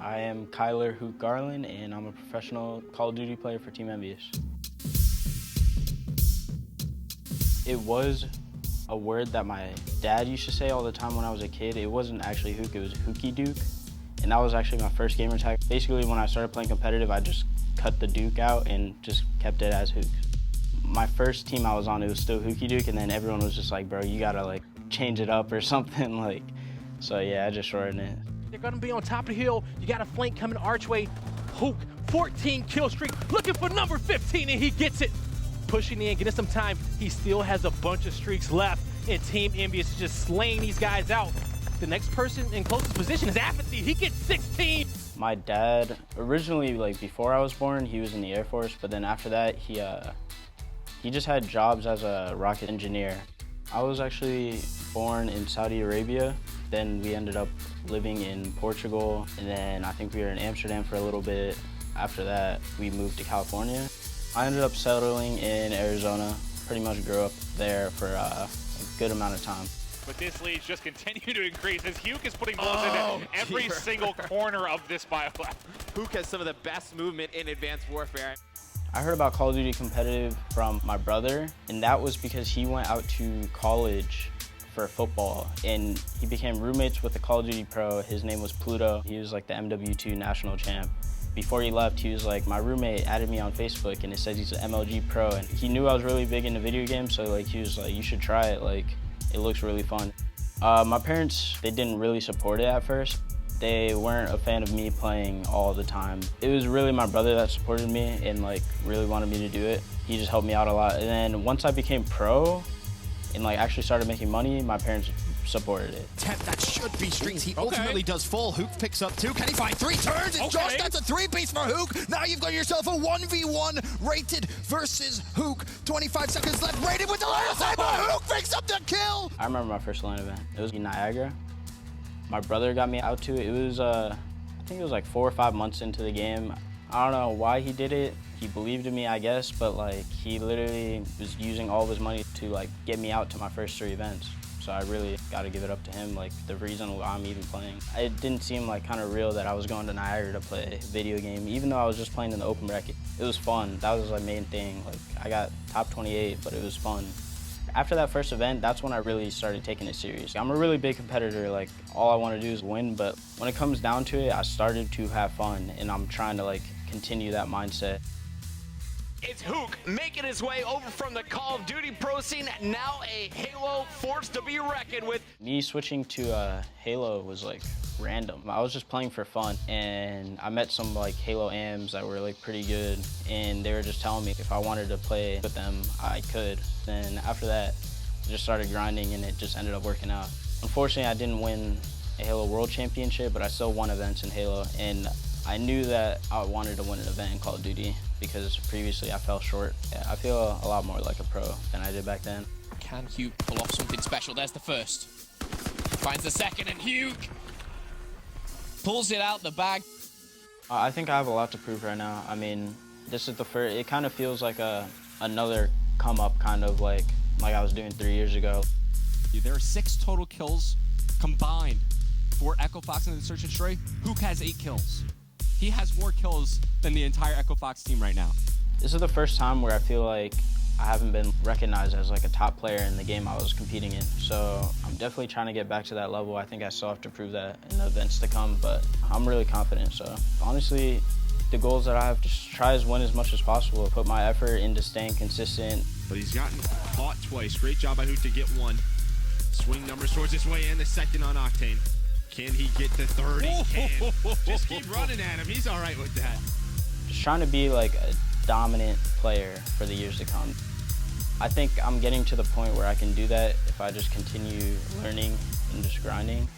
I am Cuyler Huke Garland, and I'm a professional Call of Duty player for Team EnVy's. It was a word that my dad used to say all the time when I was a kid. It wasn't actually Huke, it was Hookie Duke. And that was actually my first gamer tag. Basically, when I started playing competitive, I just cut the Duke out and just kept it as Huke. My first team I was on, it was still Hookie Duke, and then everyone was just like, bro, you gotta like change it up or something. Like, so yeah, I just shortened it. They're gonna be on top of the hill. You got a flank coming archway. Huke, 14 kill streak, looking for number 15, and he gets it. Pushing in, getting some time. He still has a bunch of streaks left, and Team EnVy's is just slaying these guys out. The next person in closest position is Apathy. He gets 16. My dad, originally, like before I was born, he was in the Air Force, but then after that, he just had jobs as a rocket engineer. I was actually born in Saudi Arabia. Then we ended up living in Portugal, and then I think we were in Amsterdam for a little bit. After that, we moved to California. I ended up settling in Arizona, pretty much grew up there for a good amount of time. But this lead's just continue to increase as Huke is putting bullets into every single corner of this biolab. Huke has some of the best movement in Advanced Warfare. I heard about Call of Duty competitive from my brother, and that was because he went out to college for football, and he became roommates with a Call of Duty pro. His name was Pluto. He was like the MW2 national champ. Before he left, he was like, my roommate added me on Facebook, and it says he's an MLG pro, and he knew I was really big into video games, so like he was like, you should try it, like it looks really fun. My parents, they didn't really support it at first. They weren't a fan of me playing all the time. It was really my brother that supported me and like really wanted me to do it. He just helped me out a lot. And then once I became pro and like actually started making money, my parents supported it. That should be streaks. He ultimately does full. Huke picks up 2. Can he find 3 turns? And Josh, that's a 3-piece for Huke. Now you've got yourself a 1v1 rated versus Huke. 25 seconds left. Rated with the line of sight, but Huke picks up the kill. I remember my first LAN event. It was in Niagara. My brother got me out to it. It was, I think it was like 4 or 5 months into the game. I don't know why he did it. He believed in me, I guess, but like he literally was using all of his money to like get me out to my first 3 events. So I really got to give it up to him, like the reason why I'm even playing. It didn't seem like kind of real that I was going to Niagara to play a video game, even though I was just playing in the open bracket. It was fun. That was my main thing. Like I got top 28, but it was fun. After that first event, that's when I really started taking it serious. I'm a really big competitor, like all I want to do is win, but when it comes down to it, I started to have fun, and I'm trying to like continue that mindset. It's Huke making his way over from the Call of Duty pro scene, now a Halo force to be reckoned with. Me switching to Halo was like random. I was just playing for fun, and I met some like Halo AMs that were like pretty good, and they were just telling me if I wanted to play with them, I could. Then after that, I just started grinding, and it just ended up working out. Unfortunately, I didn't win a Halo World Championship, but I still won events in Halo, and I knew that I wanted to win an event in Call of Duty because previously I fell short. Yeah, I feel a lot more like a pro than I did back then. Can Huke pull off something special? There's the first. Finds the second, and Huke pulls it out the bag. I think I have a lot to prove right now. I mean, this is the first, it kind of feels like another come up, kind of like I was doing 3 years ago. There are 6 total kills combined for Echo Fox and the Search and Stray. Huke has 8 kills. He has more kills than the entire Echo Fox team right now. This is the first time where I feel like I haven't been recognized as like a top player in the game I was competing in. So I'm definitely trying to get back to that level. I think I still have to prove that in the events to come, but I'm really confident. So honestly, the goals that I have, just try to win as much as possible, put my effort into staying consistent. But he's gotten caught twice. Great job by Huke to get 1. Swing numbers towards his way, and the second on Octane. Can he get the 30? Can. Just keep running at him. He's all right with that. Just trying to be like a dominant player for the years to come. I think I'm getting to the point where I can do that if I just continue learning and just grinding.